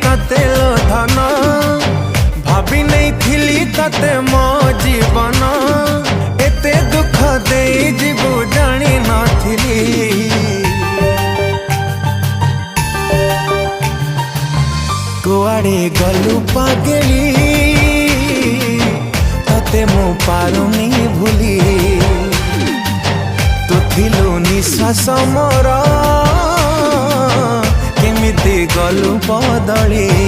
तते लो धन भाभी नहीं थिली तते मो जीवन एते दुख दे जीवु जानी नथिली कुआड़े गलु पागली तते मो पारुनी भूली तू थिलु निश्वास मोर केमिति गलु बदली।